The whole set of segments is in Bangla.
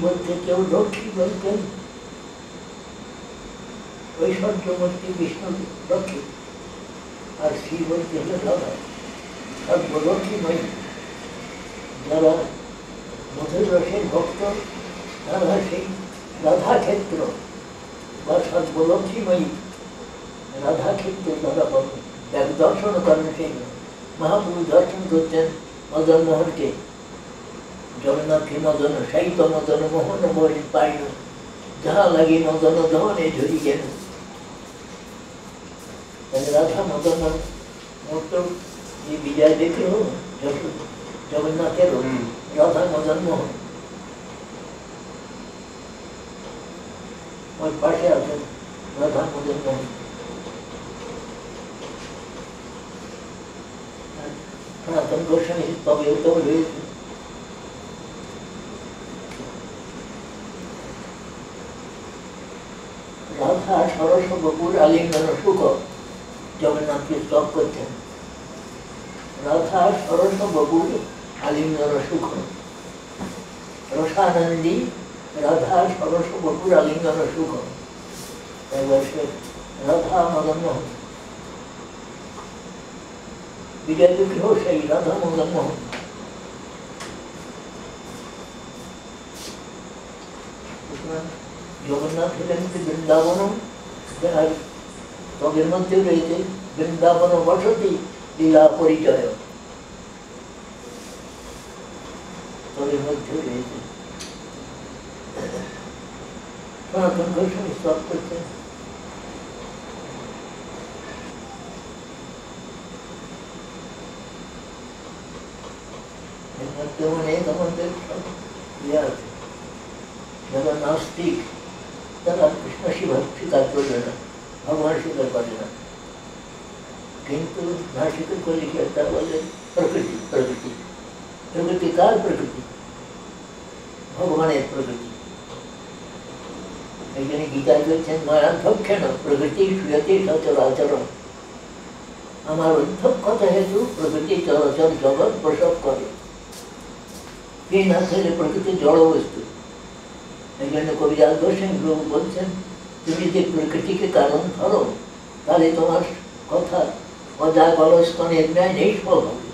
বলতে কেউ লক্ষ্মী বলতেন, ঐশ্বর্যমূর্তি বিষ্ণু লক্ষ্মী, আর শ্রী বলতে হলো রাধা, সর্বলক্ষ্মীময়ী। যারা মধুর রসের ভক্ত তারা সেই রাধা ক্ষেত্র বা সর্বলক্ষ্মীময়ী রাধা ক্ষেত্র তারা দর্শন করেন। সেই মহাপ্রভু দর্শন করতেন মদন মোহনকে, জগন্নাথকে মদন সাহিত মদন মোহন বলি পাইন, যাহা লাগে মদন দহনে ঝরি গেল। রাধা মদন মত যে বিজয় দেখল জগন্নাথের রাধা মদন মোহন ওর পাশে আছেন রাধা মদন মোহন। সনাতন গোস্বামী তবেও তো রয়েছে। রাধা সরস বকুর আলিঙ্গন সুখ জগন্নাথকে স্তব করছেন। রাধা সরস বকুর আলিঙ্গন সুখ, রসানন্দী রাধা সরস বকুর আলিঙ্গন সুখ। এবার সে রাধা মদন মোহন, বিজয় বিগ্রহ সেই রাধা মদন মোহন। জগন্নাথ হলেন বৃন্দাবন, তবের মধ্যে রয়েছে বৃন্দাবন বসতি লীলা পরিচয়, তবের মধ্যে রয়েছে। সনাতন গোস্বামী স্তব করছেন। অনেক আমাদের আছে যারা নাস্তিক, তারা কৃষ্ণ শিব স্বীকার করবে না, ভগবান স্বীকার করে না, কিন্তু না স্বীকার করলে কি তারা বলে প্রকৃতি। প্রকৃতি প্রকৃতি কার প্রকৃতি? ভগবানের প্রকৃতি। এই জন্য গীতায় বলছেন মায়াধ্যক্ষেণ প্রকৃতি সুয়তে সচরাচরণ। আমার অধ্যক্ষতা হেতু প্রকৃতি চরাচর জগৎ প্রসব করে। এই না থাকলে প্রকৃতি জড় বস্তু। এই জন্য কবিরাজ গোস্বামী প্রভু বলছেন, তুমি যদি প্রকৃতিকে কারণ ধরো তাহলে তোমার কথা অজা কলস্তনের ন্যায় নিষ্ফল হবে।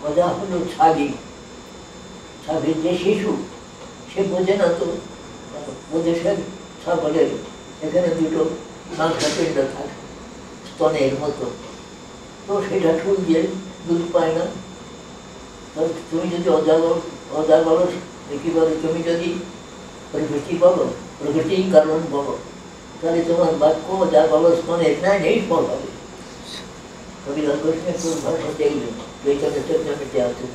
অজা হলো ছাগি, ছাগির যে শিশু সে বোঝে না, তো বোঝে সে ছাগলের এখানে দুটো মাংসপিণ্ড থাকে স্তনের মতো, তো সেটা ঠুল দিয়ে দুধ পায় না। তুমি যদি অজাগর কি বলো, তুমি যদি প্রকৃতি বলো, প্রকৃতির কারণ বলো, তাহলে তোমার বাক্য অজাগর স্তনের ন্যায় নিষ্ফল হবে। কবিরাজ গোস্বামী ভাষা দেখবেন চৈতন্য চরিতামৃতে আছে।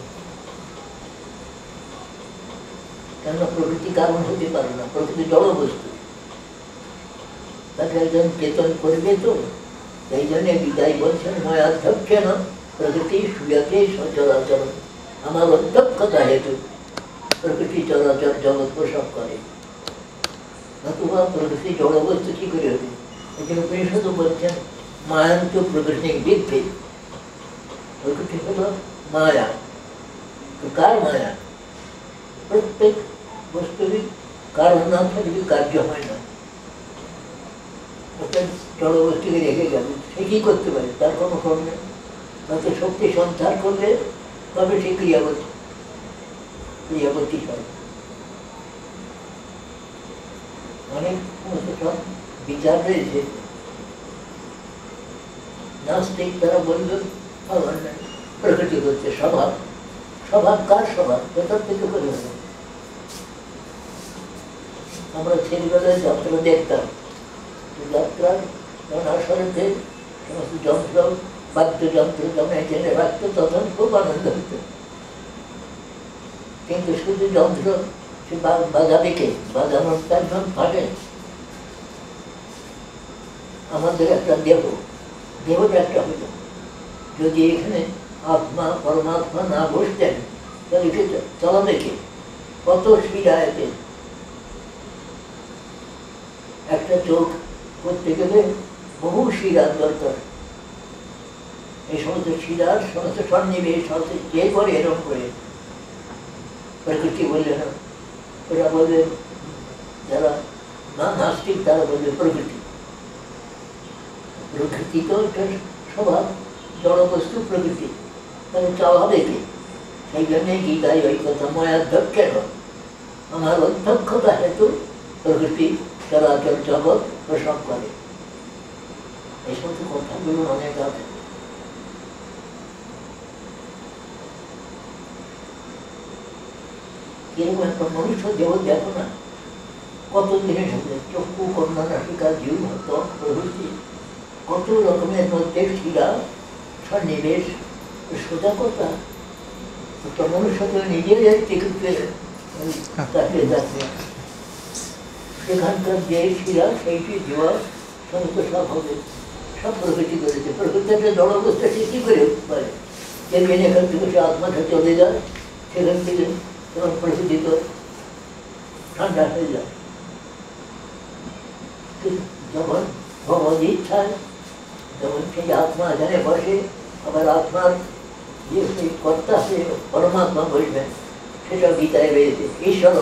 কেননা প্রকৃতি কারণ হতে পারে না, প্রকৃতি জড় বস্তু, তাকে একজন চেতন করবে। তো এই জন্য বিদায় বলছেন ময়াধ্যক্ষেণ প্রকৃতি সুয়তে সচরাচরণ। আমার অধ্যক্ষতা হেতু প্রকৃতি চরাচর জগৎ প্রসব করে, নতুবা প্রকৃতি জড় বস্তু কি করে হবে? এই জন্য উপনিষদ বলছেন মায়ান্ত প্রকৃতি বৃদ্ধি। প্রকৃতি হল মায়া। তো কার মায়া? প্রত্যেক বস্তুরই কারণ না থাকলে কার্য হয় না। জড় বস্তুকে রেখে গেল, সে কি করতে পারে? তার কোনো কর্ম নেই। তাকে শক্তি সঞ্চার করলে তবে সে ক্রিয়াবতী হয়। অনেক সব বিচার রয়েছে। নাস্তিক তারা বলল ভগবান নাই, প্রকৃতি হচ্ছে স্বভাব। স্বভাব কার স্বভাব? কোথার থেকে করে হবে? আমরা ছেলেবেলায় যাত্রা দেখতাম, যাত্রার আসরেতে সমস্ত যন্ত্র বাদ্যযন্ত্র যখন এখানে রাখত তখন খুব আনন্দ হত। কিন্তু শুধু যন্ত্র সে বাজাবে কে? বাজানোর একজন থাকে। আমাদের একটা দেহটা একটা হইল। যদি এখানে আত্মা পরমাত্মা না বসতেন তাহলে কে চালাবে কে? কত শিরা এতে। একটা চোখ করতে গেলে বহু শিরার দরকার। এই সমস্ত শিরার সমস্ত সন্নিবেশ যে করে এরকম করে প্রকৃতি বললে না, ওরা বলবে যারা না নাস্তিক তারা বলবে প্রকৃতি। প্রকৃতি তো একটা স্বভাব, জড়বস্তু প্রকৃতি, তাহলে চাওয়া দেখি। সেই জন্যে গীতায় ওই কথা ময়াধ্যক্ষেন, আমার অধ্যক্ষতা হেতু প্রকৃতি চরাচর জগৎ প্রসব করে। এই সমস্ত কথাগুলো অনেক আছে। কিরকম একটা মনুষ্য জগৎ দেখো না, কত জিনিস আছে, চক্ষু, কর্ণ, নাসিকা, জিহ্ব, ত্বক প্রভৃতি, কত রকমের মধ্যে শিরা সন্নিবেশ। সোজা কথা, একটা মনুষ্য তো নিজের সেখানকার যে শিরা সেইটি দেওয়া সমস্ত সব হবে, সব প্রকৃতি করেছে। প্রকৃতি একটা জড়বস্থা সে কি করে পারে? যেদিন এখান থেকে সে আত্মাটা চলে যায়, সেখান থেকে তখন প্রকৃতি তো ঠান্ডা হয়ে যায়। যখন ভগবত ইচ্ছায় যখন সেই আত্মা এখানে বসে, আবার আত্মার যে কর্তা আছে পরমাত্মা বলবেন, সেটা গীতায় রয়েছে। ঈশ্বর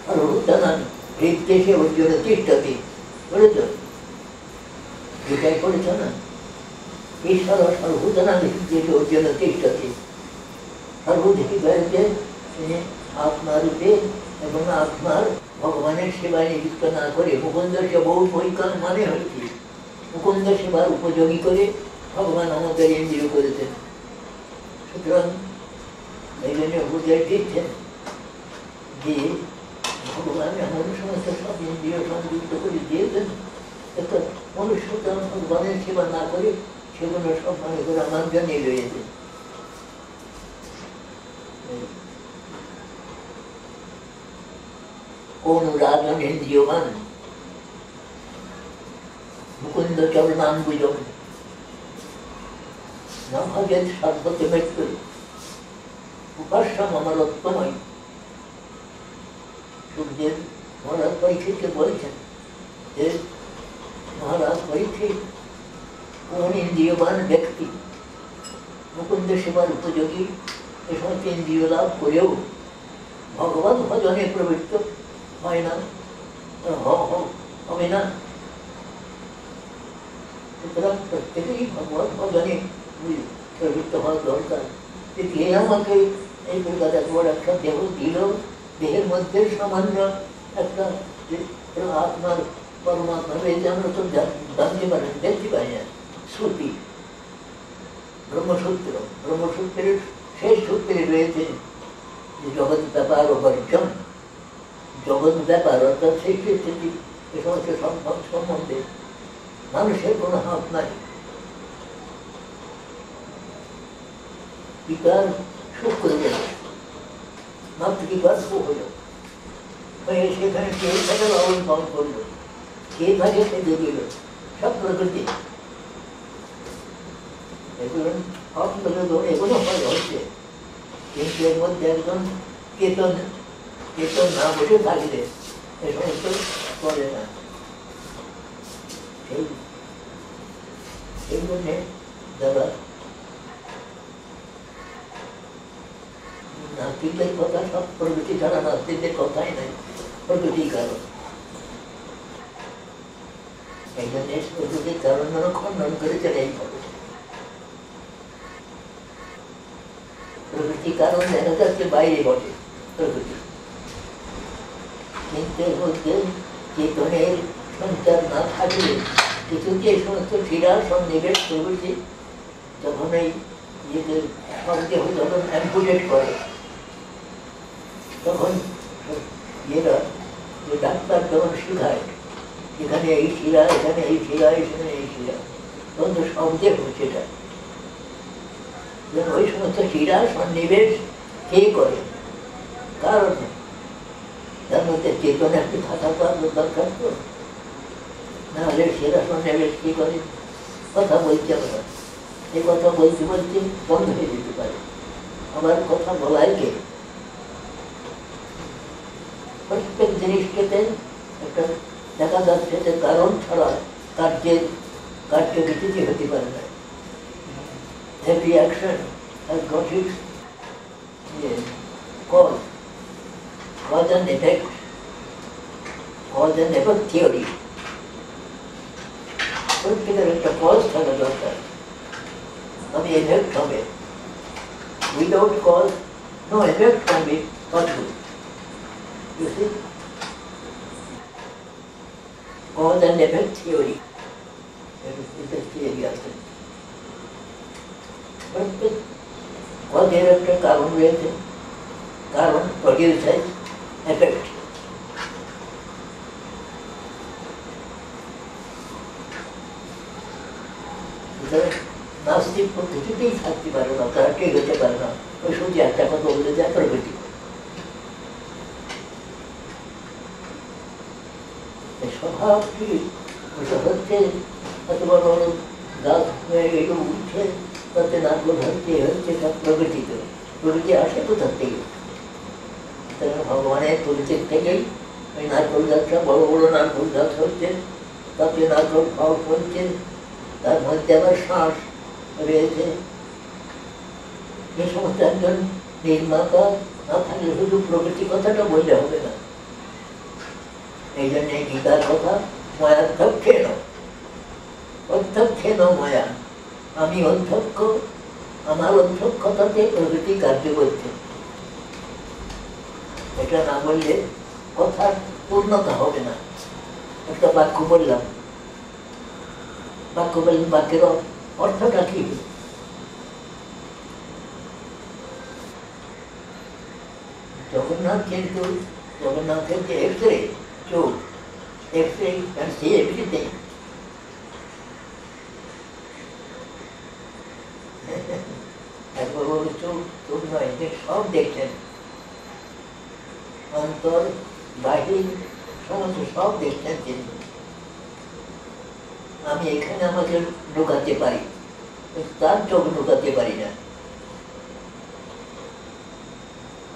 আর উত্থান হৃদেশে অর্জুন তিষ্ঠতি, বলেছ গীতায় পড়েছ না? ঈশ্বর সর্বভূতানাং হৃদেশে অর্জুন তিষ্ঠতি। সর্বদেশী বলছে তিনি আত্মারূপে এবং আত্মার ভগবানের সেবায় নিযুক্ত না করে মুকুন্দ সেবা বৈকাল মানে হয়েছে মুকুন্দ সেবার উপযোগী করে ভগবান আমাদের ইন্দ্রিয় করেছেন। সুতরাং এই জন্য উপদেশ দিচ্ছেন যে ভগবান এমন সমস্ত সব ইন্দ্রিয় সংযুক্ত করে দিয়েছেন, একটা মনুষ্য ভগবানের সেবা না করে সেগুলো সব মনে করে আমার জন্যে রয়েছে। কোন রাজন ইন্দ্রিয়বান মুকুন্দ চরণাম্বুজম না ভজেন সাধ্যতে মৃত্যু উপাস্যম অমরত্বময়। সূর্যের মহারাজ পরীক্ষিতকে বলছেন যে মহারাজ পরীক্ষিত, কোন ইন্দ্রিয়বান ব্যক্তি মুকুন্দ সেবার উপযোগী এ সমস্ত ইন্দ্রিয় লাভ করেও ভগবান ভজনে প্রবৃত্ত হয় না, হবে না। সুতরাং প্রত্যেকেই ভগবান ভজনে প্রবৃত্ত হওয়া দরকার। কে আমাকে এই প্রকার এত বড় একটা দেহ দিল, দেহের মধ্যে সামান্য একটা আত্মার পরমাত্মা রয়েছে, আমরা তো জানতে পারি, দেখতে পাই না। শ্রুতি ব্রহ্মসূত্র, ব্রহ্মসূত্রের শেষ সূত্রে রয়েছে যে জগৎ ব্যাপার অবর্জন, জগৎ ব্যাপার অর্থাৎ সৃষ্টি স্থিতি এ সমস্ত সম্বন্ধে মানুষের কোনো হাত নাই। পিতার সুখ করে গেল, মাতৃকার সুখ হল, সেখানে কে থাকে লালন পালন করলো, কে থাকে সে দিল, সব প্রকৃতি। এগুলো এগুলো হয় হচ্ছে, কিন্তু এর মধ্যে একজন কেতন কেতন না বসে থাকলে এ সমস্ত করে না। সেই জন্যে যারা নাস্তিকদের কথা, সব প্রকৃতি ছাড়া নাস্তিকদের কথাই নাই, প্রকৃতির কারণ। এই জন্য প্রকৃতির কারণ খণ্ডন করেছেন এইভাবে। প্রকৃতির কারণ দেখা যাচ্ছে বাইরে বটে প্রকৃতি, কিন্তু এর মধ্যে চেতনের সঞ্চার না থাকলে কিছু যে সমস্ত ক্রীড়া সন্নিবেশ প্রভৃতি যখন এই নিজেদের সন্দেহ যখন অ্যাম্পুলেট করে, তখন এরা যে ডাক্তার যখন শেখায় এখানে এই শিরা, এখানে এই শিরা, এখানে এই শিরা, তখন তো সন্দেহ সেটা ওই সমস্ত শিরা সন্নিবেশ কে করে, কারণ তার মধ্যে চেতনা একটু থাকা দরকার তো, নাহলে শিরা সন্নিবেশ কি করে? কথা বলছে আমরা, এই কথা বলতে বলতে বন্ধ হয়ে যেতে পারে, আমার কথা বলাই কে? প্রত্যেক জিনিসকে একটা দেখা যাচ্ছে যে কারণ ছাড়া কার্য কিছুই হতে পারে না। Every action has got its cause. cause and effect theory. প্রত্যেকের একটা কজ থাকা দরকার, আমি এফেক্ট হবে। Without cause no effect can be possible. You see, cause and effect theory, এটা থিওরি আছে। প্রত্যেক কজের একটা কারণ রয়েছে, কারণ প্রডিউসার এফেক্ট। নাস্তিক কিছুতেই থাকতে পারে না, তারা কে হতে পারে না। ওই শুধু একটা কথা বলে যায় প্রকৃতি। স্বভাব কি হচ্ছে, এত বড় বড় গাছ এগুলো উঠছে, তাতে নারকল হচ্ছে হচ্ছে, সব প্রকৃতিতে। প্রকৃতি আসে কোথার থেকে? ভগবানের পরিচিত থেকেই ওই নারকল গাছটা, বড় বড় নারকল গাছ হচ্ছে, তাতে নারকল ফল ফলছে, তার মধ্যে আবার শ্বাস রয়েছে। এই সমস্ত একজন নির্মাতা না থাকলে শুধু প্রকৃতি কথাটা বললে হবে না। এই জন্য গীতার কথা, ময়াধ্যক্ষেন অধ্যক্ষেন ময়া, আমি অধ্যক্ষ, আমার অধ্যক্ষতাতে প্রকৃতি কার্য করছে। এটা না বললে কথার পূর্ণতা হবে না। একটা বাক্য বললাম, বাক্য বললেন, বাক্যের অর্থটা কি? জগন্নাথ কিন্তু জগন্নাথের যে এক্সরে চোখ, এক্সরে ক্যান সি এভরিথিং। একবার চোখ চোখ নয়, যে সব দেখছেন, অন্তর বাহির সমস্ত সব দেখছেন তিনি। আমি এখানে আমাকে ঢোকাতে পারি, তার চোখ ঢোকাতে পারি না।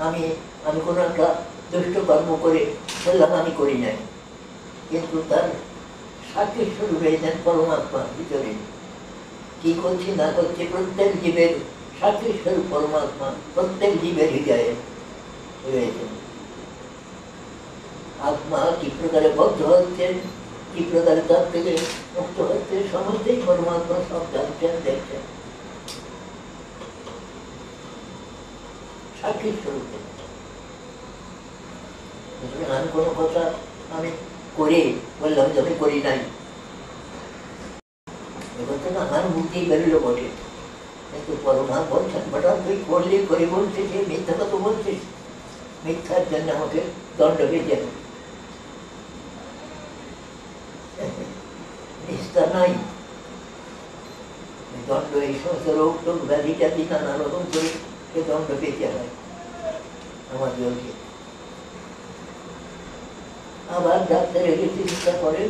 আমি আমি কোনো একটা দুষ্ট কর্ম করে ফেললাম, আমি করি নাই, কিন্তু তার সাক্ষী স্বরূপ রয়েছেন পরমাত্মা ভিতরে। কি করছি না করছি প্রত্যেক জীবের সাক্ষী স্বরূপ পরমাত্মা প্রত্যেক জীবের হৃদয়ে রয়েছেন। আত্মা কি প্রকারে বদ্ধ হচ্ছে, কি প্রকারে তার থেকে মুক্ত হচ্ছে, সমস্তই পরমাত্মা সব জানছেন, দেখছেন, সাক্ষী স্বরূপে। আমি কোনো কথা আমি করি বললাম যে আমি করি নাই, এবার না আমার মুক্তি বেরোলো বটে, কিন্তু পরমা বলছেন বেটা তুই করলি করে বলছিস, মিথ্যা কথা বলছিস, মিথ্যার জন্য আমাকে দণ্ড পেয়ে নিস্তার নাই। দণ্ড এই সমস্ত রোগ টোগ ব্যাধি ট্যাধি নানা রকম করে সে দণ্ড পেতে হয় আমাদেরকে। আবার ডাক্তার এলে চিকিৎসা করেন,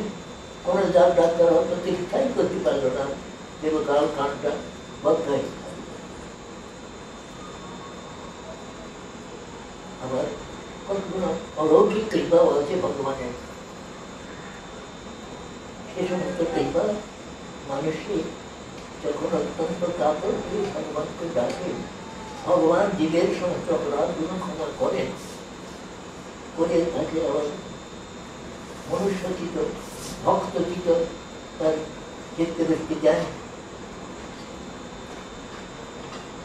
কোনো ডাক্তার হয়তো চিকিৎসাই করতে পারলো না, দীর্ঘকাল কানটা বদ্ধ হয়ে। আবার কতগুলো অলৌকিক কৃপাও আছে ভগবানের। সে সমস্ত কৃপা মানুষকে যখন অত্যন্ত কাতর হয়ে ভগবানকে ডাকে, ভগবান জীবের সমস্ত অপরাধগুলো ক্ষমা করেন, করে তাকে আবার মনুষ্যচিত ভক্তচিত তার চিত্ত ব্যক্তি দেন।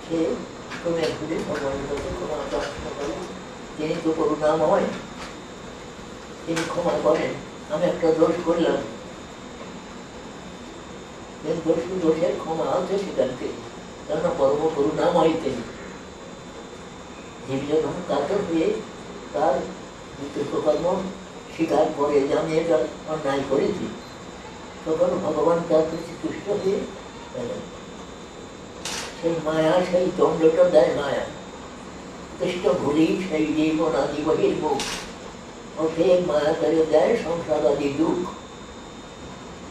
সে ক্রমে ঘুরে ভগবানের কাছে ক্ষমা প্রার্থনা করে। তিনি তো করুণাময়, তিনি ক্ষমা করেন। আমি একটা দোষ করলাম, দোষের ক্ষমা আছে সেখান থেকে, কেননা পরম করুণাময় তিনি। জীব যখন কাতর হয়ে তার কর্ম স্বীকার করে যে আমি এটা অন্যায় করেছি, তখন ভগবান তার প্রতি তুষ্ট হয়ে সেই মায়া, সেই দণ্ডটা দেয় মায়া। কৃষ্ণ ভুলি সেই জীবন আদি বহির্মুখ, অতএব মায়া করে দেয় সংসার আদি দুঃখ।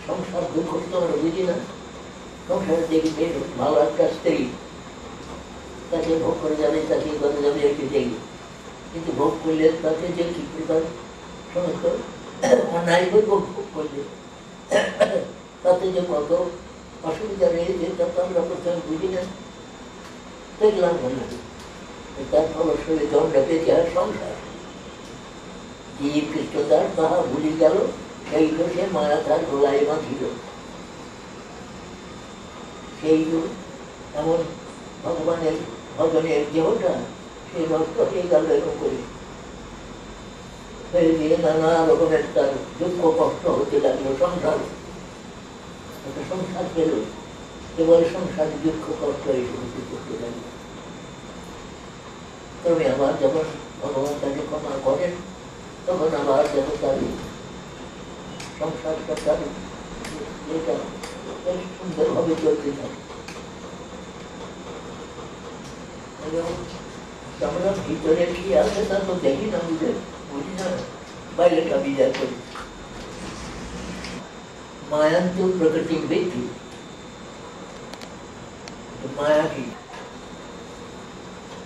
সংসার দুঃখ তো আমরা বুঝি না। সংসার দেখবে ভালো একটা স্ত্রী, তাকে ভোগ করে যাবে, তাকে করে যাবে একটু দেখবে, কিন্তু ভোগ করলে তাকে যে কি প্রকার সমস্ত অন্যায় ভোগ করলে তাতে যে কত অসুবিধা রয়েছে তা তো আমরা প্রথমে বুঝি না, দেখলাম ভালো। তার ফলস্বরূপ দণ্ড পেতে হয় সংসার। জীব কৃষ্ণদাস তাহা ভুলি গেল, সেই তো সে মায়া তার গলায় বাঁধিল। সেই তো এমন ভগবানের ভজনের দেহটা সে নষ্ট হয়ে গেল এরকম করে, হয়ে গিয়ে নানা রকমের তার দুঃখ কষ্ট হতে লাগলো। সংসার একটা সংসার পেল, এবার সংসার দুঃখ কষ্ট এসে করতে লাগলো। তবে আবার যখন ভগবান তাকে ক্ষমা করেন, তখন আবার যেন তার সংসারটা তার যেটা সুন্দরভাবে চলতে থাকে। আমরা ভিতরে কি আছে তা তো দেখি না, বুঝি না, বাইরেটা বিচার করি। মায়ান্ত প্রকৃতি ব্যক্তি, মায়া কি?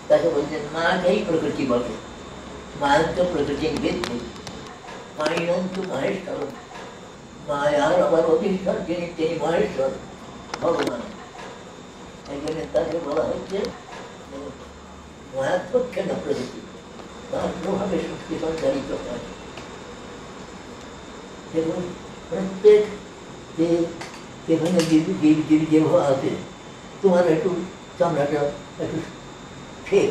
তাকে বলছেন মায়াটাই প্রকৃতি বলে। মায়ান্ত প্রকৃতি ব্যক্তি, মায়ান্ত মহেশ্বর, মায়ার আবার অধিষ্ঠান যিনি, তিনি মহেশ্বর ভগবান। এই জন্য তাকে বলা হচ্ছে মায়াত্মক্ষেণ প্রকৃতি, তার প্রভাবে শক্তি সঞ্চারিত হয়। এবং প্রত্যেক যে যেখানে জীব আছে, তোমার একটু চামড়াটা একটু ফেক,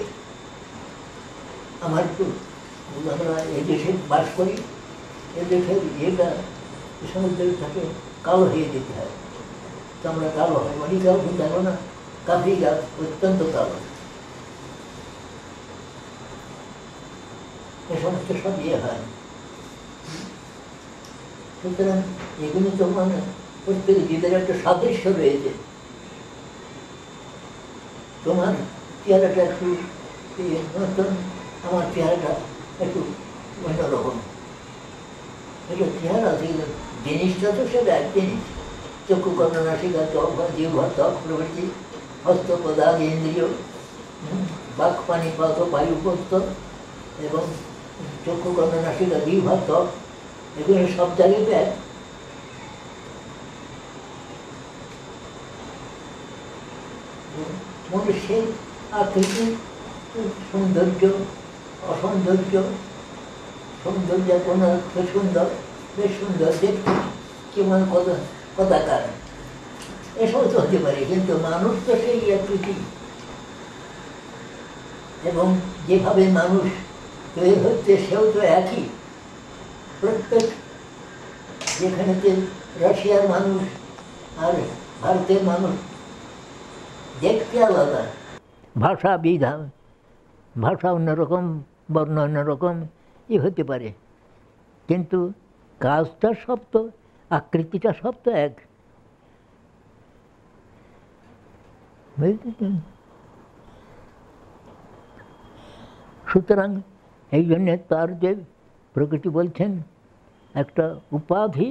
আমার একটু, আমরা এই দেশে বাস করি, এ দেশের ইয়েটা সমুদ্রের থাকে কালো হয়ে যেতে হয়, চামড়া কালো হয়, মানে কালো কিন্তু হবে না, কাফি গাছ অত্যন্ত কালো। এ সমস্ত সব ইয়ে হয়। সুতরাং এগুলো তো মানে প্রত্যেক জীবের একটা সাদৃশ্য রয়েছে। তোমার চেহারাটা একটু নতুন, আমার চেহারাটা একটু অন্যরকম। এটা চেহারা আছে, জিনিসটা তো সেটা এক জিনিস। চক্ষু কর্ণ নাসিকা ত্বক জিহ্বা ত্বক প্রভৃতি, হস্ত পদার্থ ইন্দ্রিয়, বাক পানি পাত বায়ু পস্ত, এবং চক্ষু কর্ণ নাসিকা জিহ্বা ত্বক, এগুলো সব জায়গায় এক। মনুষ্যের আকৃতি, সৌন্দর্য, অসৌন্দর্য, সৌন্দর্য কোনো সুন্দর, বেশ সুন্দর দেখতে, কেমন কদাকার, এসব তো হতে পারে। কিন্তু মানুষ তো সেই আকৃতি, এবং যেভাবে মানুষ তৈরি হচ্ছে সেও তো একই। প্রত্যেক যেখানে রাশিয়ার মানুষ আর ভারতের মানুষ দেখতে আলাদা, ভাষা বিধান, ভাষা অন্যরকম, বর্ণ অন্যরকম হতে পারে, কিন্তু কাজটা সব তো, আকৃতিটা সব তো এক। বুঝলেন? সুতরাং এই জন্যে তার যে প্রকৃতি বলছেন, একটা উপাধি,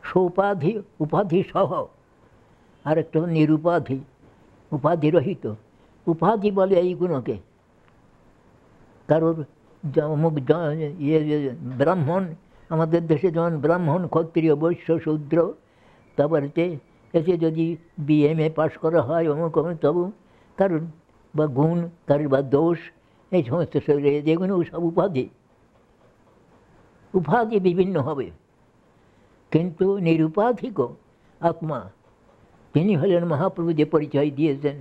সোপাধি, উপাধি সহ, আর একটা নিরুপাধি, উপাধি রহিত। উপাধি বলে এইগুলোকে, কারোর অমুক ব্রাহ্মণ, আমাদের দেশে যেমন ব্রাহ্মণ, ক্ষত্রিয়, বৈশ্য, শূদ্র, তারপরে এতে যদি BA পাস করা হয় অমুক অমুক, তবু কারোর বা গুণ, কারোর বা দোষ, এই সমস্ত শরীরে যেগুলো সব উপাধি। উপাধি বিভিন্ন হবে, কিন্তু নিরুপাধিক আত্মা, তিনি হলেন মহাপ্রভু যে পরিচয় দিয়েছেন।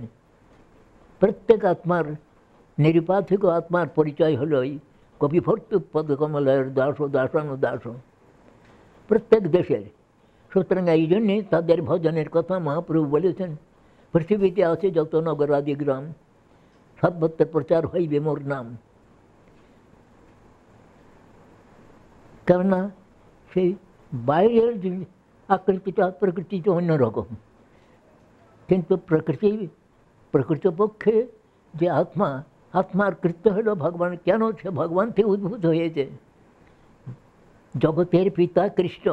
প্রত্যেক আত্মার, নিরুপাধিক আত্মার পরিচয় হল ওই কপিভর্তুক পদকমলয়ের দাস দাসানু দাস, প্রত্যেক দেশের। সুতরাং এই জন্যে তাদের ভজনের কথা মহাপ্রভু বলেছেন, পৃথিবীতে আছে যত নগরাদি গ্রাম, সর্বত্র প্রচার হইবে মোর নাম। কেননা সেই বাইরের যে আকৃতিটা, প্রকৃতিটা অন্যরকম, কিন্তু প্রকৃতপক্ষে যে আত্মা, আত্মার কৃত্য হল ভগবান। কেন? সে ভগবান থেকে উদ্ভূত হয়েছে। জগতের পিতা কৃষ্ণ,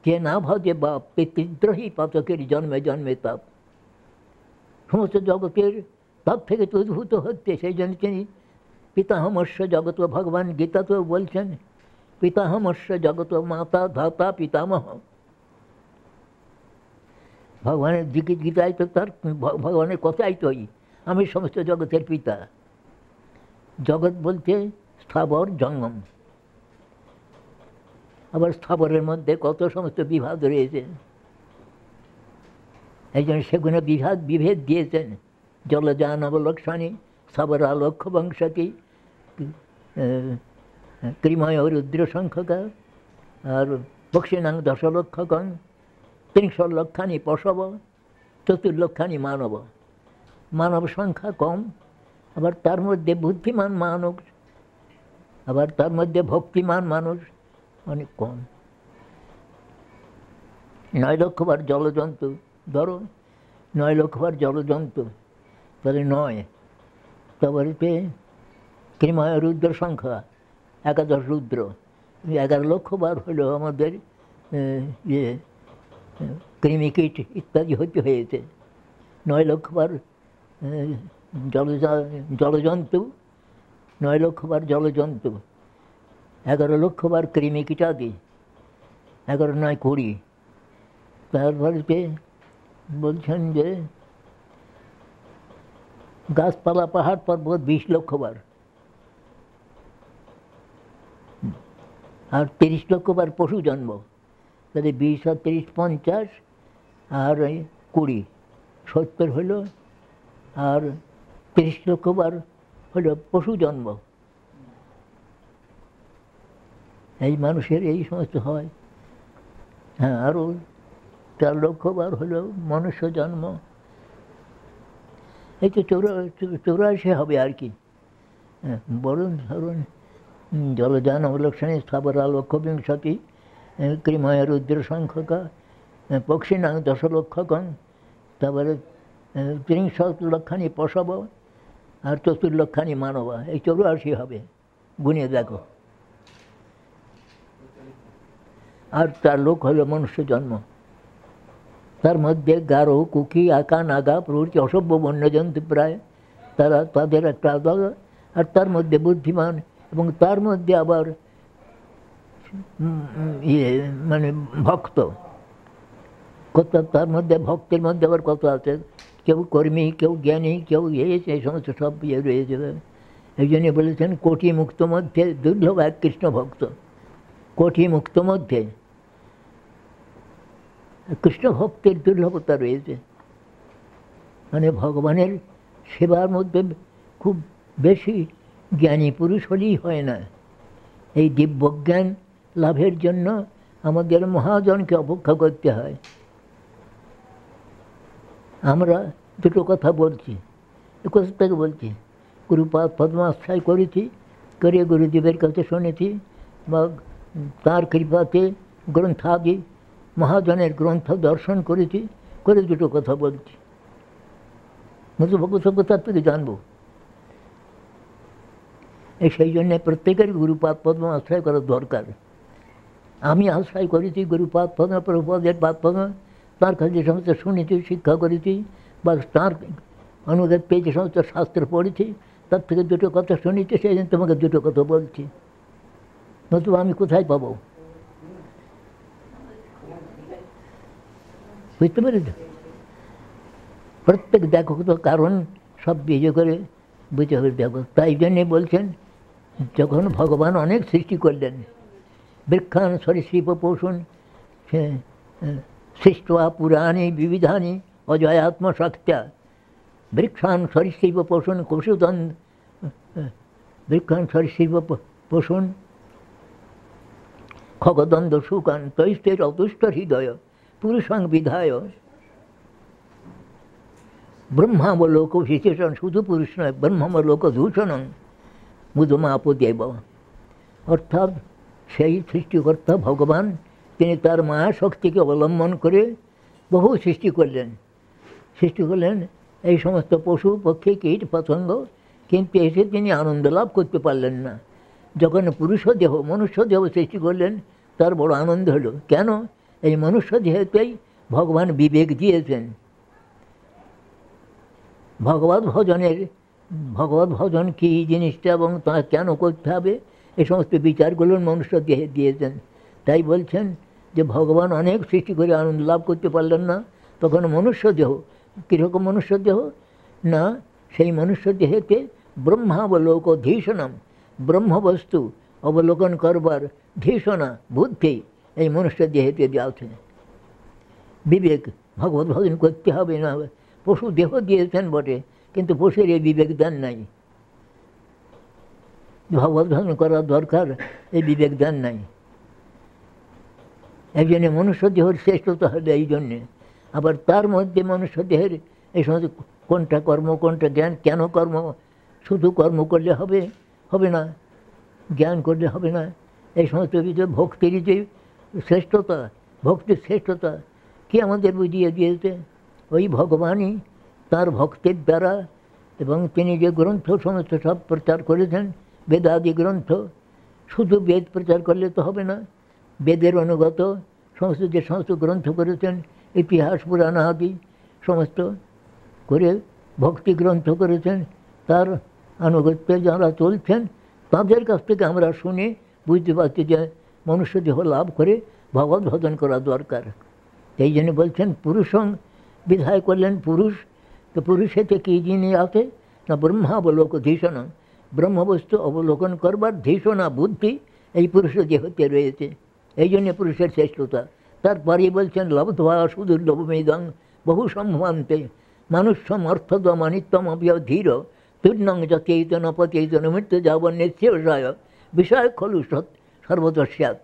কে না ভজে বাপ, পিতৃদ্রোহী পাতকের জন্মে জন্মে তাপ। সমস্ত জগতের তাপ থেকে তো উদ্ভূত হচ্ছে, সেই জন্য তিনি পিতাহমস্য জগত, ভগবান গীতাতেও বলছেন, পিতাহমস্য জগত মাতা ধাতা পিতামহ। ভগবানের গীতায় তো তার ভগবানের কথাই তো, আমি সমস্ত জগতের পিতা। জগৎ বলতে স্থাবর জঙ্গম, আবার স্থাবরের মধ্যে কত সমস্ত বিভাগ রয়েছে, এই জন্য সেগুলো বিভেদ দিয়েছেন। জলযান অবলক্ষণী স্থাবরা লক্ষ্য বংশতি ক্রিময় রুদ্র সংখ্যকা আর পক্ষিণাং দশলক্ষকং ত্রিংশলক্ষানি পশব চতুর্লক্ষানি মানব। মানব সংখ্যা কম, আবার তার মধ্যে বুদ্ধিমান মানুষ, আবার তার মধ্যে ভক্তিমান মানুষ অনেক কম। 9 লক্ষবার জলজন্তু, ধরো 9 লক্ষবার জলজন্তু, তাহলে 9, তারপরে ক্রিময় রুদ্র সংখ্যা 11 রুদ্র, 11 লক্ষবার হলো আমাদের কৃমিকীট ইত্যাদি হয়েছে। 9 লক্ষবার জলজন্তু, 9 লক্ষবার জলজন্তু, 11 লক্ষবার কৃমিকীটাদি, 11 9 20। তারপরে বলছেন যে গাছপালা পাহাড় পর্বত 20 লক্ষবার, আর 30 লক্ষবার পশু জন্ম, তাহলে 20 আর 30 50, আর 20 70 হলো, আর 30 লক্ষবার হলো পশু জন্ম। এই মানুষের এই সমস্ত হয়। হ্যাঁ, আরও 4 লক্ষবার হলো মনুষ্য জন্ম। এই তো 84 হবে আর কি। বলুন, ধরুন জলযান অবলক্ষণী স্থাবরা লক্ষ বিংশতি ক্রিময় রুদ্র সংখ্যকা পক্ষিণাং দশলক্ষকং, তারপরে 30 লক্ষানি পশব আর 4 মানবা। এই 84 হবে, গুনিয়ে দেখো। আর 4 লোক হলো মনুষ্য জন্ম। তার মধ্যে গারো, কুকি, আকা, নাগা প্রভৃতি অসভ্য বন্যজন্তু প্রায়, তাদের একটা আলাদা। আর তার মধ্যে বুদ্ধিমান, এবং তার মধ্যে আবার মানে ভক্ত। কত তার মধ্যে ভক্তের মধ্যে আবার কত আছে, কেউ কর্মী, কেউ জ্ঞানী, কেউ এই সমস্ত সব রয়েছে। এই জন্য বলেছেন কোটি মুক্ত মধ্যে দুর্লভ এক কৃষ্ণ ভক্ত। কোটি মুক্ত মধ্যে কৃষ্ণ ভক্তের দুর্লভতা রয়েছে। মানে ভগবানের সেবার মধ্যে খুব বেশি জ্ঞানী পুরুষ হলেই হয় না। এই দিব্যজ্ঞান লাভের জন্য আমাদের মহাজনকে অপেক্ষা করতে হয়। আমরা দুটো কথা বলছি, কোথা থেকে বলছি, গুরুপাদ পদ্মাশ্রয় করেছি, করে গুরুদেবের কাছে শুনেছি, বা তাঁর কৃপাতে গ্রন্থাদি মহাজনের গ্রন্থ দর্শন করেছি, করে দুটো কথা বলছি। মধুভক্ত কোথার থেকে জানবো? সেই জন্যে প্রত্যেকের গুরুপাদ পদ্ম আশ্রয় করার দরকার। আমি আশ্রয় করেছি গুরুপাদ পদ্ম, প্রভুপাদের পাদ পদ্ম, তার কাছে যে সমস্ত শুনেছি, শিক্ষা করেছি, বা তাঁর অনুদান পেয়ে যে সমস্ত শাস্ত্র পড়েছি, তার থেকে দুটো কথা শুনেছি, সেই জন্য তোমাকে দুটো কথা বলছি। নতুবা আমি কোথায় পাবো? বুঝতে পেরেছ? প্রত্যেক দেখো তো কারণ সব বিজয় করে বুঝে হবে দেখো। তাই জন্যে বলছেন, যখন ভগবান অনেক সৃষ্টি করলেন, বৃক্ষান সরীসৃপ পশুন সৃষ্টা পুরাণী বিবিধানি অজয়াত্মশক্ত্যা। বৃক্ষান সরীসৃপ পশুন কৌশুদন, বৃক্ষান সরীসৃপ পশুন খগদন্দ শুকান তৈষ্টের অতুষ্ট হৃদয় পুরুষাং বিধায়। ব্রহ্মাবলোক বিশেষণ, শুধু পুরুষ নয়, ব্রহ্মাবলোক দূষণং মুদমাপদেব। অর্থাৎ সেই সৃষ্টিকর্তা ভগবান, তিনি তার মায়া শক্তিকে অবলম্বন করে বহু সৃষ্টি করলেন। এই সমস্ত পশু পক্ষী কীট পতঙ্গ, কিন্তু এসে তিনি আনন্দ লাভ করতে পারলেন না। যখন মনুষ্য দেহ সৃষ্টি করলেন, তার বড় আনন্দ হলো। কেন? এই মনুষ্য দেহতেই ভগবান বিবেক দিয়েছেন। ভগবত ভজন কী জিনিসটা এবং তা কেন করতে হবে, এই সমস্ত বিচারগুলোর মনুষ্য দেহে দিয়েছেন। তাই বলছেন যে ভগবান অনেক সৃষ্টি করে আনন্দ লাভ করতে পারলেন না, তখন মনুষ্য দেহ, কীরকম মনুষ্য দেহ না, সেই মনুষ্য দেহেতে ব্রহ্মাবলোক ধীষণম, ব্রহ্মবস্তু অবলোকন করবার ধীষণা বুদ্ধি এই মনুষ্য দেহেতে আছে। বিবেক ভগবত ভজন করতে হবে না, পশু দেহ দিয়েছেন বটে, কিন্তু পশুর এই বিবেক দেন নাই। ভগবত ভজন করার দরকার, এই বিবেক দেন নাই। একজনে মনুষ্য দেহের শ্রেষ্ঠতা হবে এই জন্যে। আবার তার মধ্যে মনুষ্য দেহের এই সমস্ত কোনটা কর্ম কোনটা জ্ঞান, কেন কর্ম, শুধু কর্ম করলে হবে না, জ্ঞান করলে হবে না। এই সমস্ত বিষয়ে ভক্তির যে শ্রেষ্ঠতা, ভক্তির শ্রেষ্ঠতা কি আমাদের বুঝিয়ে দিয়েছে? ওই ভগবানই তার ভক্তের দ্বারা, এবং তিনি যে গ্রন্থ সমস্ত সব প্রচার করেছেন, বেদাদি গ্রন্থ, শুধু বেদ প্রচার করলে তো হবে না, বেদের অনুগত সমস্ত যে সমস্ত গ্রন্থ করেছেন, ইতিহাস পুরাণ আদি সমস্ত করে ভক্তি গ্রন্থ করেছেন, তার আনুগত্যে যারা চলছেন তাদের কাছ থেকে আমরা শুনে বুঝতে পারছি যে মনুষ্য দেহ লাভ করে ভগবত ভজন করা দরকার। এই জন্য বলছেন পুরুষং বিধায় করলেন পুরুষ। তো পুরুষেতে কী জিনিস আছে না, ব্রহ্মাবলোক ধীষণা, ব্রহ্মবস্তু অবলোকন করবার ধীষণা বুদ্ধি এই পুরুষের দেহতে রয়েছে। এই জন্য পুরুষের শ্রেষ্ঠতা। তারপরে বলছেন লব্ধ্বা সুদুর্লভমেদং বহু সম্ভ্রান্তে মানুষম অর্থদমানিত্যম ধীর তূর্ণং যচৈতন পচৈতন মৃত্যু যাবন্যস্যায় বিষয় খলু সর্বদস্যাৎ।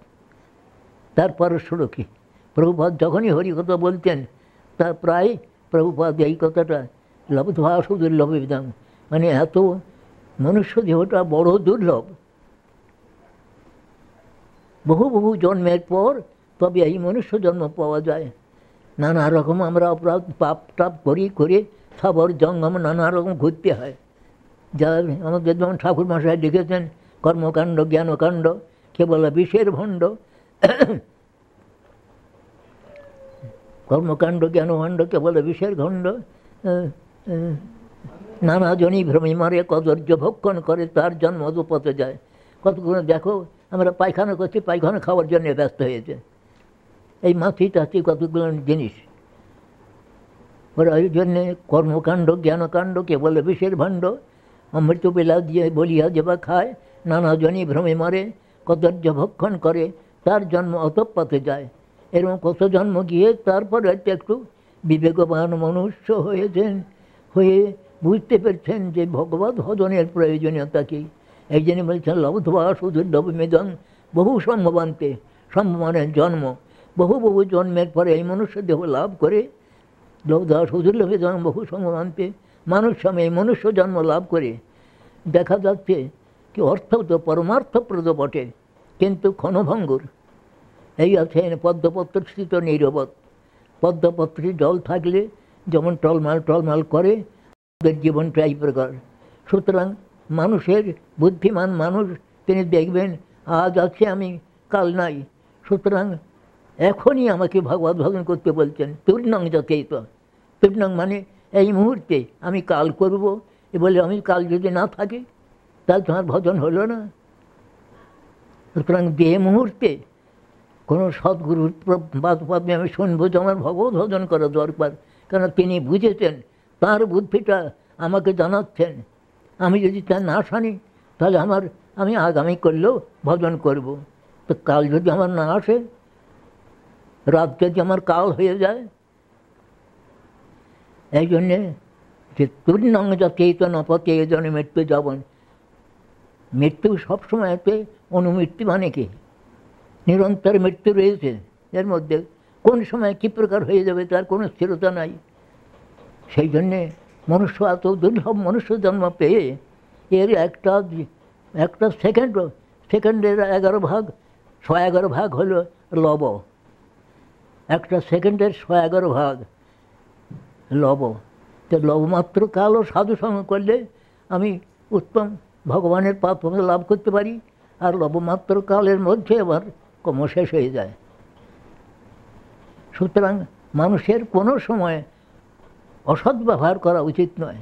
তারপর সুরক্ষী প্রভুপাদ যখনই হরিকথা বলতেন, তা প্রায় প্রভুপাদ এই কথাটা লব্ধ্বা সুদুর্লভমেদং, মানে এত মনুষ্য দেহটা বড় দুর্লভ, বহু বহু জন্মের পর তবে এই মনুষ্য জন্ম পাওয়া যায়। নানা রকম আমরা অপরাধ পাপ টাপ করে সবর জঙ্গম নানা রকম ঘুরতে হয়। যা আমাদের যেমন ঠাকুর মশাই লিখেছেন, কর্মকাণ্ড জ্ঞানকাণ্ড কেবল বিষের ভণ্ড, কর্মকাণ্ড জ্ঞানকাণ্ড কেবল বিষের খণ্ড, নানা জনই ভ্রমে মারে কদর্য ভক্ষণ করে তার জন্ম অধপথে যায়। কতগুলো দেখো আমরা পায়খানা করছি, পায়খানা খাওয়ার জন্য ব্যস্ত হয়েছে, এই মাছি টাছি কতগুলো জিনিস। ওরা ওই জন্যে কর্মকাণ্ড জ্ঞানকাণ্ড কেবল বিষের ভাণ্ড, অমৃত বেলা দিয়ে বলিয়া যে বা খায়, নানা জনই ভ্রমে মারে কদর্য ভক্ষণ করে তার জন্ম অধপথে যায়। এরকম কত জন্ম গিয়ে তারপর হয়তো একটু বিবেকবান মনুষ্য হয়েছেন, হয়ে বুঝতে পেরেছেন যে ভগবত ভজনের প্রয়োজনীয়তা কী। এই জন্য বলছেন লব্ধ্বা সুদুর্লভমেদং বহু সম্ভবান্তে, সম্ভবানের জন্ম, বহু বহু জন্মের পরে এই মনুষ্য দেহ লাভ করে লব্ধ্বা সুদুর্লভমেদং বহু সম্ভবান্তে মানুষম এই মনুষ্য জন্ম লাভ করে। দেখা যাচ্ছে কি অর্থ তো পরমার্থপ্রদ বটে, কিন্তু ক্ষণভঙ্গুর। এই আছেন পদ্মপত্রস্থিত নীরবৎ, পদ্মপত্রে জল থাকলে যেমন টলমাল করে, আমাদের জীবনটা এই প্রকার। সুতরাং মানুষের বুদ্ধিমান মানুষ তিনি দেখবেন আজ আছে আমি, কাল নাই, সুতরাং এখনই আমাকে ভগবত ভজন করতে বলছেন। তূর্ণং যথেত, তূর্ণং মানে এই মুহূর্তে, আমি কাল করব, এ বলে আমি কাল যদি না থাকি তাহলে তোমার ভজন হলো না। সুতরাং যে মুহূর্তে কোনো সদ্গুরুর বাদপাদে আমি শুনবো যে আমার ভগবত ভজন করা দরকার, কেন তিনি বুঝেছেন, তার বুদ্ধিটা আমাকে জানাচ্ছেন। আমি যদি তা না শুনি তাহলে আমি আগামী করলেও ভজন করব। তো কাল যদি আমার না আসে, রাত যদি আমার কাল হয়ে যায়, এই জন্যে যে তূর্ণং যচৈতন পচৈতন মৃত্যু যাবন, মৃত্যু সবসময়তে অনুমৃত্যু মানে কি, নিরন্তর মৃত্যু রয়েছে এর মধ্যে, কোন সময় কী প্রকার হয়ে যাবে তার কোনো স্থিরতা নাই। সেই জন্যে মনুষ্য এত দুর্লভ মনুষ্য জন্ম পেয়ে এর একটা সেকেন্ডের 11 ভাগ হলো লব, একটা সেকেন্ডের 11 ভাগ লব। তো লবমাত্র কালও সাধুসঙ্গ করলে আমি উত্তম ভগবানের পাপ লাভ করতে পারি, আর লবমাত্র কালের মধ্যে আবার কর্ম শেষ হয়ে যায়। সুতরাং মানুষের কোনো সময় অসৎ ব্যবহার করা উচিত নয়।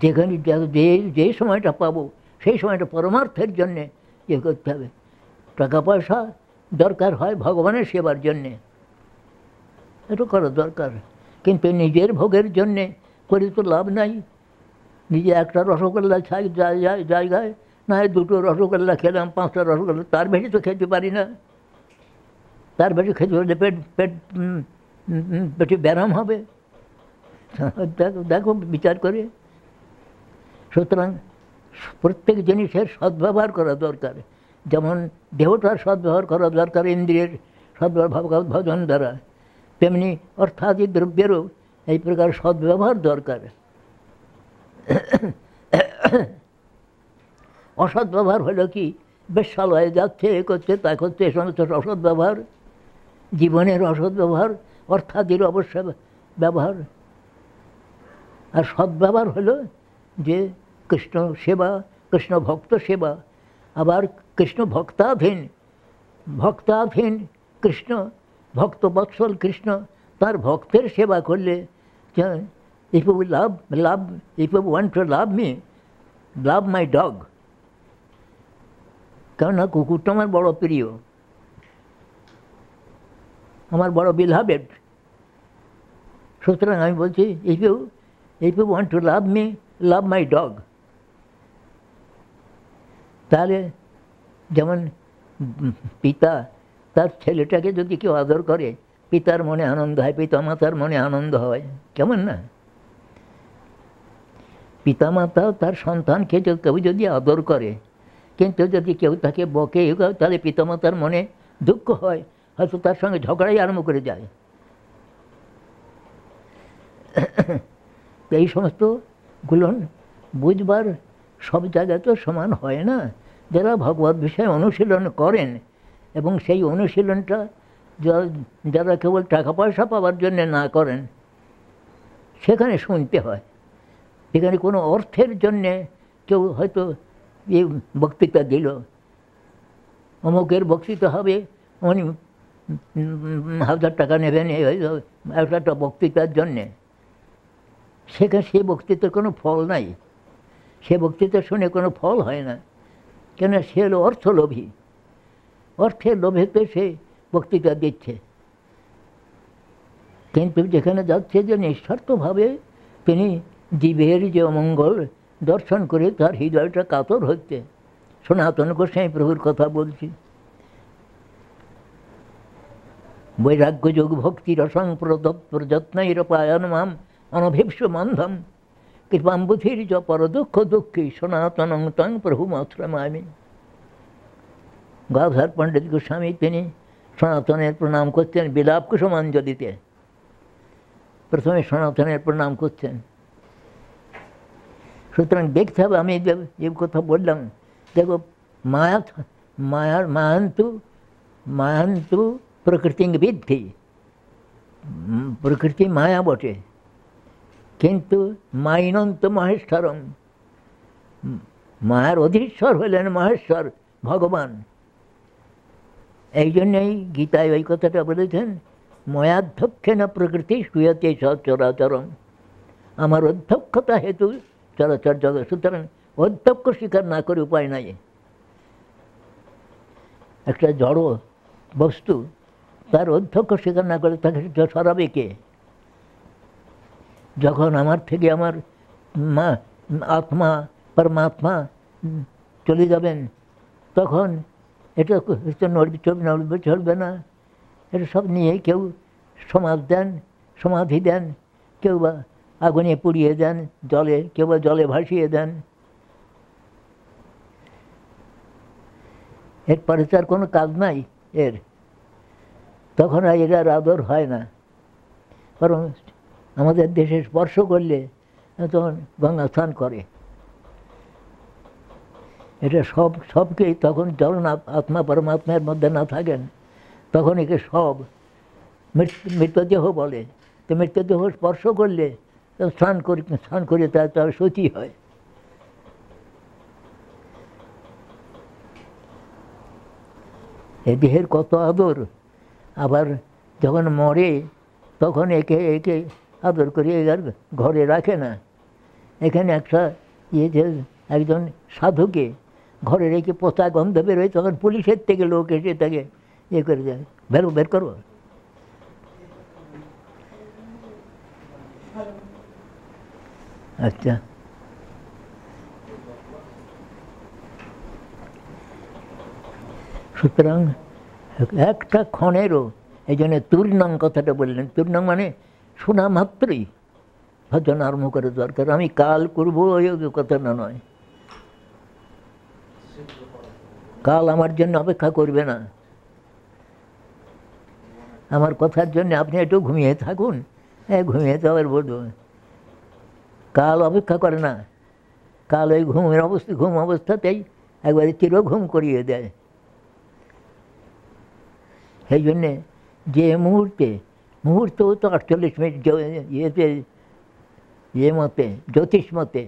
যেখানে যে সময়টা পাবো সেই সময়টা পরমার্থের জন্যে ইয়ে করতে হবে। টাকা পয়সা দরকার হয় ভগবানের সেবার জন্যে, এটা করা দরকার, কিন্তু নিজের ভোগের জন্যে করে তো লাভ নাই। নিজে একটা রসগোল্লা জায়গায় না হয় দুটো রসগোল্লা খেলাম, 5টা রসগোল্লা, তার বেশি তো খেতে পারি না। তার বেশি খেতে হলে পেটে ব্যারাম হবে। দেখো দেখো বিচার করে। সুতরাং প্রত্যেক জিনিসের সদ্ব্যবহার করা দরকার। যেমন দেহটার সদ্ব্যবহার করা দরকার ইন্দ্রিয়ের সদ্ব্যবহার ভজন দ্বারা, তেমনি অর্থাদি দ্রব্যেরও এই প্রকার সদ্ব্যবহার দরকার। অসৎ ব্যবহার হলো কি, বেশ্যালয়ে যাচ্ছে, এ করছে, তা করছে, এ সমস্ত অসৎ ব্যবহার। জীবনের অসৎ ব্যবহার, অর্থাদির অবশ্য ব্যবহার। আর সদ্ব্যবহার হলো যে কৃষ্ণ সেবা, কৃষ্ণ ভক্ত সেবা। আবার কৃষ্ণ ভক্তাধীন কৃষ্ণ, ভক্ত বৎসল কৃষ্ণ, তার ভক্তের সেবা করলে, if you if you want to love me, love my dog. কেননা কুকুরটা আমার বড় প্রিয়, আমার বড় beloved। সুতরাং আমি বলছি, if you want to love me, love my dog। তাহলে যেমন পিতা তার ছেলেটাকে যদি কেউ আদর করে, পিতার মনে আনন্দ হয়, পিতামাতার মনে আনন্দ হয়, কেমন না? পিতামাতা তার সন্তানকে কেউ যদি আদর করে, কিন্তু যদি কেউ তাকে বকে, তাহলে পিতামাতার মনে দুঃখ হয়, হয়তো তার সঙ্গে ঝগড়াই আরম্ভ করে যায়। এই সমস্তগুলো বুঝবার সব জায়গায় তো সমান হয় না। যারা ভগবত বিষয়ে অনুশীলন করেন, এবং সেই অনুশীলনটা যারা কেবল টাকা পয়সা পাওয়ার জন্য না করেন, সেখানে শুনতে হয়। এখানে কোনো অর্থের জন্যে কেউ হয়তো এই বক্তৃতা দিল, অমুকের বক্তৃতা হবে, উনি 1000 টাকা নেবেন একটা বক্তৃতার জন্যে, সেখানে সে বক্তৃতার কোনো ফল নাই। সে বক্তৃতা শুনে কোনো ফল হয় না, কেন সে হলো অর্থলোভী। অর্থের লোভেতে সে বক্তৃতা দিচ্ছে। কিন্তু যেখানে যাচ্ছে যে নিঃস্বার্থভাবে তিনি জীবের যে অমঙ্গল দর্শন করে তার হৃদয়টা কাতর হচ্ছে। সনাতন গোস্বামী প্রভুর কথা বলছি। বৈরাগ্য যোগ ভক্তি রসং প্রযত্নৈরপায়ন মাম অনভিপ্সু মন্ধম কৃপাম্বুধির চ পরদুঃখ দুঃখী সনাতনং তং প্রভু মাত্রমামি। গাধার পণ্ডিত গোস্বামী তিনি সনাতনের প্রণাম করছেন বিলাপ কুসুমাঞ্জলিতে। প্রথমে সনাতনের প্রণাম করছেন। সুতরাং দেখতে হবে, আমি যে কথা বললাম, দেখো মায়ান্তু প্রকৃতি বিদ্ধি। প্রকৃতি মায়া বটে, কিন্তু মাইনন্ত মহেশ্বরম। মায়ার অধীশ্বর হলেন মহেশ্বর ভগবান। এই জন্যই গীতায় ওই কথাটা বলেছেন, ময়াধ্যক্ষেন প্রকৃতি শুয়তে সচরাচরম। আমার অধ্যক্ষতা হেতু চরাচর জগৎ। সুতরাং অধ্যক্ষ স্বীকার না করে উপায় নাই। একটা জড় বস্তু তার অধ্যক্ষ স্বীকার না করে তাকে সরাবে কে? যখন আমার থেকে আমার আত্মা পরমাত্মা চলে যাবেন, তখন এটা চলবে না। এটা সব নিয়ে কেউ সমাধি দেন, কেউ বা আগুনে পুড়িয়ে দেন, কেউ বা জলে ভাসিয়ে দেন। এরপরে তার কোনো কাজ নাই এর। তখন আর এটার আদর হয় না। কারণ আমাদের দেশে স্পর্শ করলে তখন গঙ্গা স্নান করে। এটা সবকেই তখন যখন আত্মা পরমাত্মার মধ্যে না থাকেন, তখন একে সব মৃতদেহ বলে। তো মৃতদেহ স্পর্শ করলে স্নান করে তার শুচি হয়। এই দেহের কত আদর। আবার যখন মরে তখন একে আদর করে আর ঘরে রাখে না। এখানে একটা একজন সাধুকে ঘরে রেখে পোতা গন্ধ বেরোয়, তখন পুলিশের থেকে লোক এসে তাকে করে যায়, বের করো। আচ্ছা, সুতরাং একটা ক্ষণেরও, এই জন্য তুর্ণাং কথাটা বললেন। তুর্ণাং মানে শোনা মাত্রই ভজন আরম্ভ করে দরকার। আমি কাল করবো ওই কথাটা নয়। কাল আমার জন্য অপেক্ষা করবে না, আমার কথার জন্য আপনি একটু ঘুমিয়ে থাকুন। হ্যাঁ, ঘুমিয়ে তো আবার বলবো, কাল অপেক্ষা করে না। কাল ওই ঘুম অবস্থাতেই একবারে চির ঘুম করিয়ে দেয়। সেই জন্যে যে মুহূর্তেও তো 48 মিনিট, ইয়েতে মতে, জ্যোতিষ মতে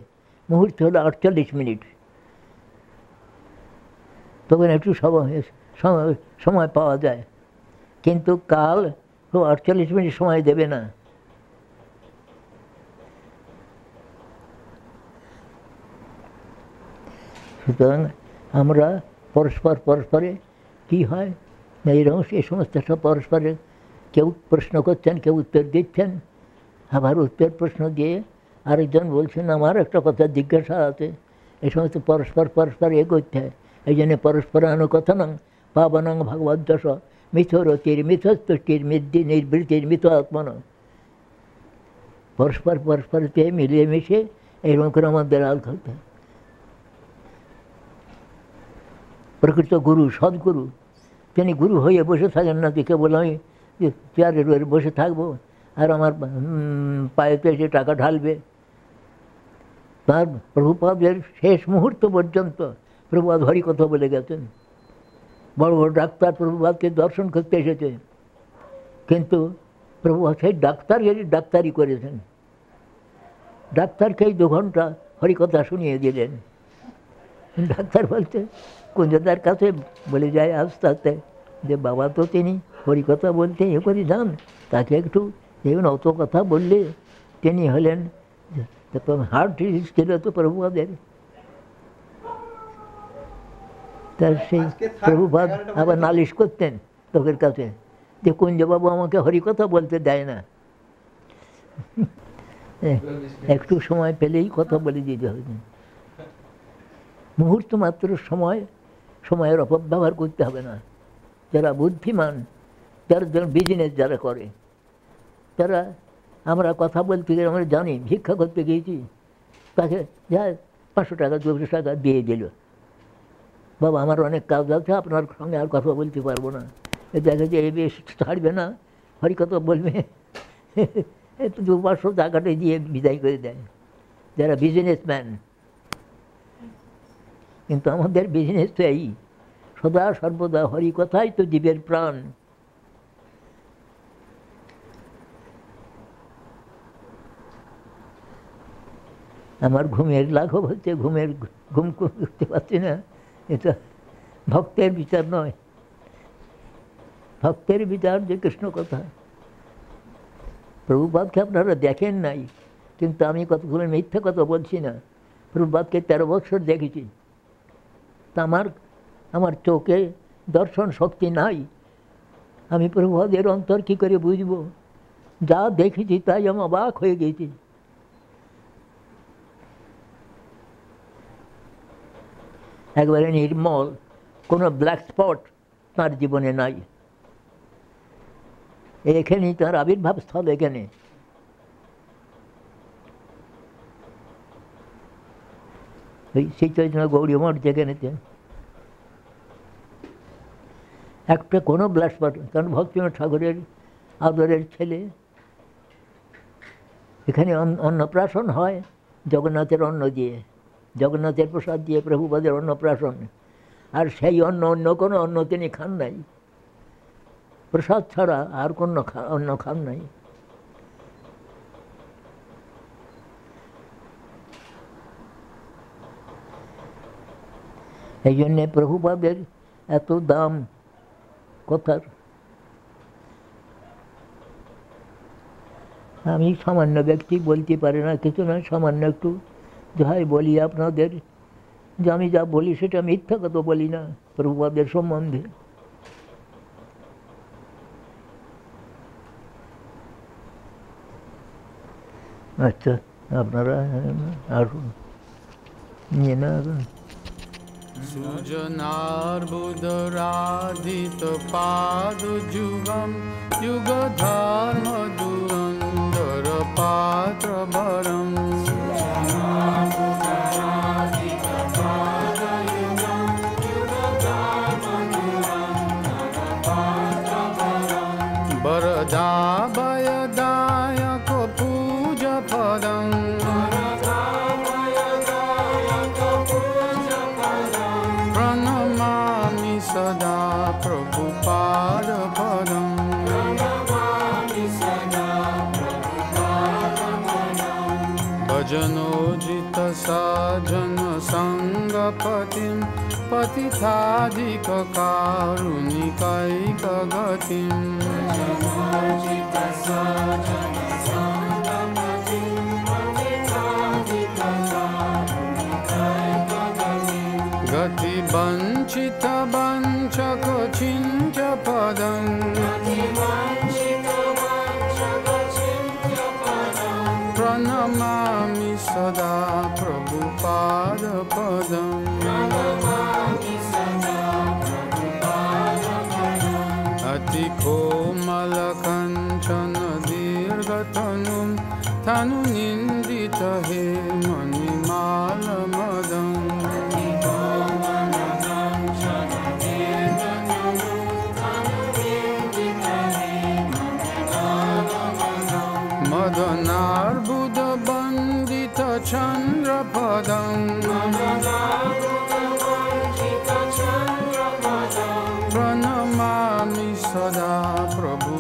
মুহূর্ত হলো 48 মিনিট। তখন একটু সময় পাওয়া যায়, কিন্তু কাল 48 মিনিট সময় দেবে না। সুতরাং আমরা পরস্পরে কী হয়, এইরকম এই সমস্ত সব পরস্পরে কেউ প্রশ্ন করছেন, কেউ উত্তর দিচ্ছেন, আবার উত্তর প্রশ্ন দিয়ে আরেকজন বলছেন আমার একটা কথা জিজ্ঞাসা আছে। এই সমস্ত পরস্পর করতে হয়। এই জন্য পরস্পরানুকথনং পাবনং ভগবদ্দশ মিথরতির মিথস্তুষ্টির মিদ্যি নির্বৃতির মিথ আত্মন। পরস্পরতে মিলিয়ে মিশে এইরকম করে আমাদের আল করতে হয়। প্রকৃত গুরু, সদ্গুরু, তিনি গুরু হয়ে বসে থাকেন না যে কেবল আমি চেয়ারের উপরে বসে থাকবো আর আমার পায়েতে এসে টাকা ঢালবে। তার প্রভুপাদের শেষ মুহূর্ত পর্যন্ত প্রভুপাদ হরি কথা বলে গেছেন। বড় বড় ডাক্তার প্রভুপাদকে দর্শন করতে এসেছে, কিন্তু প্রভুপাদ সেই ডাক্তারি করেছেন। ডাক্তারকেই 2 ঘন্টা হরিকথা শুনিয়ে দিলেন। ডাক্তার বলছে কুঞ্জদার কাছে বলে যায় আস্তে আস্তে যে বাবা তো তিনি হরিকথা বলতে করে যান, তাকে একটু দেখুন, অত কথা বললে তিনি হলেন হার্ট ডিজিজ ছিল তো প্রভুপাদের। তার সেই প্রভুপাদ আবার নালিশ করতেন লোকের কাছে যে কুঞ্জবাবু আমাকে হরিকথা বলতে দেয় না। একটু সময় পেলেই কথা বলে দিতে হবে। মুহূর্ত মাত্র সময়ের অপব্যবহার করতে হবে না। যারা বুদ্ধিমান, যারা বিজনেস যারা করে, তারা, আমরা কথা বলতে গেলে আমরা জানি, ভিক্ষা করতে গিয়েছি, তাকে যা 500 টাকা 200 টাকা দিয়ে দিল, বাবা আমার অনেক কাজ আছে, আপনার সঙ্গে আর কথা বলতে পারবো না। দেখা যায় বেশ ছাড়বে না, হরিকথা বলবে, 200-500 টাকাটা দিয়ে বিদায় করে দেয় যারা বিজনেসম্যান। কিন্তু আমাদের বিজনেস তো এই সদা সর্বদা হরিকথাই তো জীবের প্রাণ। আমার ঘুমের লাঘব হচ্ছে, ঘুম করতে পারছি না। এটা ভক্তের বিচার নয়, ভক্তের বিচার যে কৃষ্ণ কথা। প্রভুপাদকে আপনারা দেখেন নাই, কিন্তু আমি কতগুলো মিথ্যা কথা বলছি না। প্রভুপাদকে 13 বছর দেখেছি, তা আমার চোখে দর্শন শক্তি নাই। আমি প্রভুপাদের অন্তর কী করে বুঝব? যা দেখেছি তাই আমি অবাক হয়ে গেছি। একবারে নির্মল, কোনো ব্ল্যাক স্পট তাঁর জীবনে নাই। এখানেই তাঁর আবির্ভাব স্থল, এখানে। ওই শ্রীচৈতন্য গৌরী মঠ যেখানেতে একটা কোনো ব্ল্যাক স্পট, কারণ ভক্তিনাথ ঠাকুরের আদরের ছেলে। এখানে অন্নপ্রাশন হয় জগন্নাথের অন্ন দিয়ে, জগন্নাথের প্রসাদ দিয়ে প্রভুপাদের অন্নপ্রাশন। আর সেই অন্য কোনো অন্ন তিনি খান নাই, প্রসাদ ছাড়া আর কোনো অন্ন খান নাই। এই জন্যে প্রভুপাদের এত দাম কথার। আমি সামান্য ব্যক্তি, বলতে পারি না কিছু নয়, সামান্য একটু যাই বলি আপনাদের, যে আমি যা বলি সেটা মিথ্যা কথা বলি না প্রভুপাদের সম্বন্ধে। আচ্ছা, আপনারা আসুন, নিয়ে না আসুন। सुजनार्बुदराधितपादजुगं युगधर्मधुरन्धरपात्रभरम् वरदाभयदायक पूजपदम् प्रणमामि सदा प्रभुपादपदम् भजनोजित सज्जन संगपतिं पतिताधिककारुणिकैकगतिम् गतिवञ्चित वञ्चक चिन्त्यपदम् प्रणमामि सदा प्रभुपादपदम् अतिकोमलकञ्चन दीर्घतनुं तनुनिन्दित हे मणिमालमदम् मदनार्बुदबन्दित चन्द्रपदम् प्रणमामि सदा प्रभुपादपदम्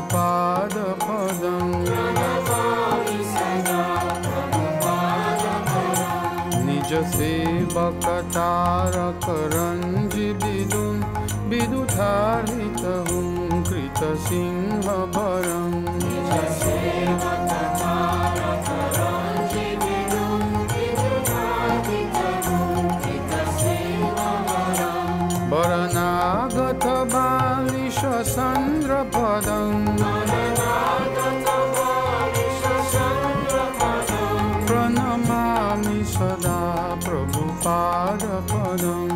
निज सेवक तारक रञ्जिविदुं विदुधारितहुं कृतसिंहभरम् वरनागत बालिश चन्द्रपदम् प्रणमामि सदा प्रभुपादपदम्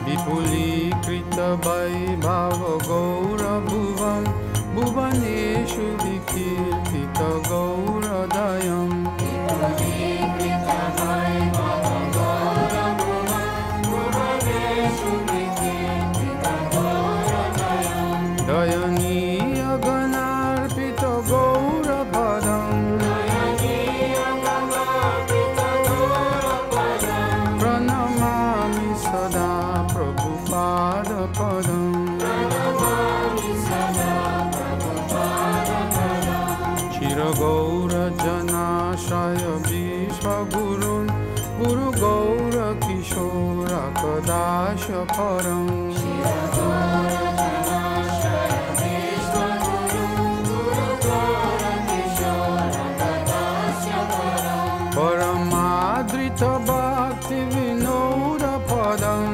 विपुलीकृत वैभव गौरभुवं भुवनेषु विकीर्तित गौरदयम् दयनीय गणार्पित गौरपदम् प्रणमामि सदा प्रभुपादपदम् चिरगौरजनाशय विश्वगुरुन् गुरुगौरकिशोरकदाश परम् परमादृत भक्ति विनोद पदम्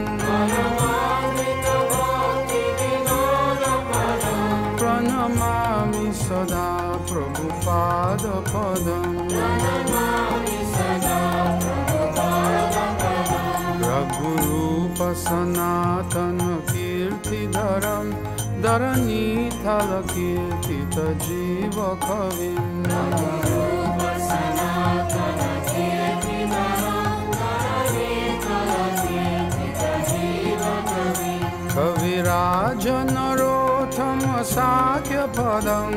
प्रणमामि सदा प्रभुपादपदम् रघुरूप सनातन कीर्तिधरं धरणीतल कीर्तित जीव कविम् कविराज नरोत्तम साख्य पदम्